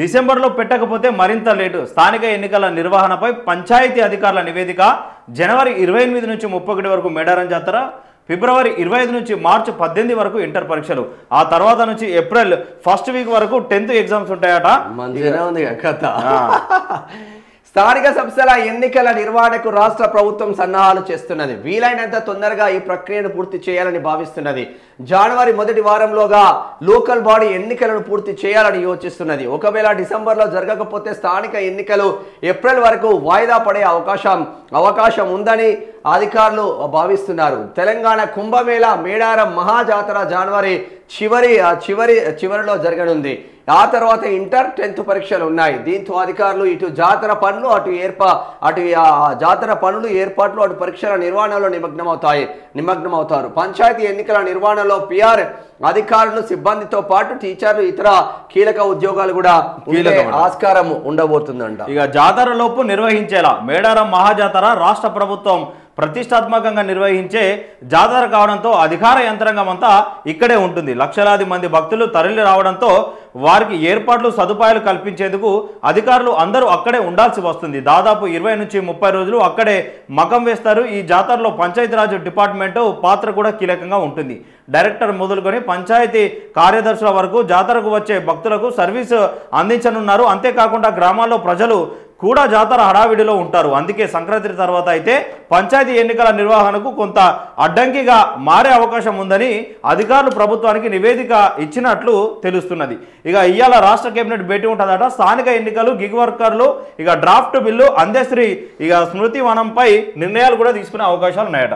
డిసెంబర్లో పెట్టకపోతే మరింత లేటు. స్థానిక ఎన్నికల నిర్వహణపై పంచాయతీ అధికారుల నివేదిక. జనవరి 28 నుంచి 31 వరకు మేడారం జాతర, ఫిబ్రవరి 25 నుంచి మార్చి 18 వరకు ఇంటర్ పరీక్షలు, ఆ తర్వాత నుంచి ఏప్రిల్ ఫస్ట్ వీక్ వరకు 10th ఎగ్జామ్స్ ఉంటాయట. మంచిగా ఉంది కథ. స్థానిక సంస్థల ఎన్నికల నిర్వహణకు రాష్ట్ర ప్రభుత్వం సన్నాహాలు చేస్తున్నది. వీలైనంత తొందరగా ఈ ప్రక్రియను పూర్తి చేయాలని భావిస్తున్నది. జనవరి మొదటి వారంలోగా లోకల్ బాడీ ఎన్నికలను పూర్తి చేయాలని యోచిస్తున్నది. ఒకవేళ డిసెంబర్లో జరగకపోతే స్థానిక ఎన్నికలు ఏప్రిల్ వరకు వాయిదా పడే అవకాశం ఉందని అధికారులు భావిస్తున్నారు. తెలంగాణ కుంభమేళ మేడారం మహాజాతర జనవరి చివరిలో జరగనుంది. ఆ తర్వాత ఇంటర్ 10th పరీక్షలు ఉన్నాయి. దీంతో అధికారులు ఇటు జాతర పనులు అటు జాతర పనులు ఏర్పాట్లు అటు పరీక్షల నిర్వహణలో నిమగ్నమవుతారు. పంచాయతీ ఎన్నికల నిర్వహణలో పిఆర్ అధికారులు సిబ్బందితో పాటు టీచర్లు ఇతర కీలక ఉద్యోగాలు కూడా ఆస్కారం ఉండబోతుందంట. ఇక జాతరలోపు నిర్వహించేలా మేడారం మహాజాతర రాష్ట్ర ప్రభుత్వం ప్రతిష్టాత్మకంగా నిర్వహించే జాతర కావడంతో అధికార యంత్రాంగం అంతా ఇక్కడే ఉంటుంది. లక్షలాది మంది భక్తులు తరలి రావడంతో వారికి ఏర్పాట్లు సదుపాయాలు కల్పించేందుకు అధికారులు అందరూ అక్కడే ఉండాల్సి వస్తుంది. దాదాపు 20 నుంచి 30 రోజులు అక్కడే మకం వేస్తారు. ఈ జాతరలో పంచాయతీరాజ్ డిపార్ట్మెంటు పాత్ర కూడా కీలకంగా ఉంటుంది. డైరెక్టర్ మొదలుకొని పంచాయతీ కార్యదర్శుల వరకు జాతరకు వచ్చే భక్తులకు సర్వీసు అందించనున్నారు. అంతేకాకుండా గ్రామాల్లో ప్రజలు కూడా జాతర హడావిడిలో ఉంటారు. అందుకే సంక్రాంతి తర్వాత అయితే పంచాయతీ ఎన్నికల నిర్వహణకు కొంత అడ్డంకిగా మారే అవకాశం ఉందని అధికారులు ప్రభుత్వానికి నివేదిక ఇచ్చినట్లు తెలుస్తున్నది. ఇక ఇవాళ రాష్ట్ర కేబినెట్ భేటీ ఉంటుందట. స్థానిక ఎన్నికలు, గిగ్ వర్కర్లు, ఇక డ్రాఫ్ట్ బిల్లు, అందశ్రీ, ఇక స్మృతి వనంపై నిర్ణయాలు కూడా తీసుకునే అవకాశాలు ఉన్నాయట.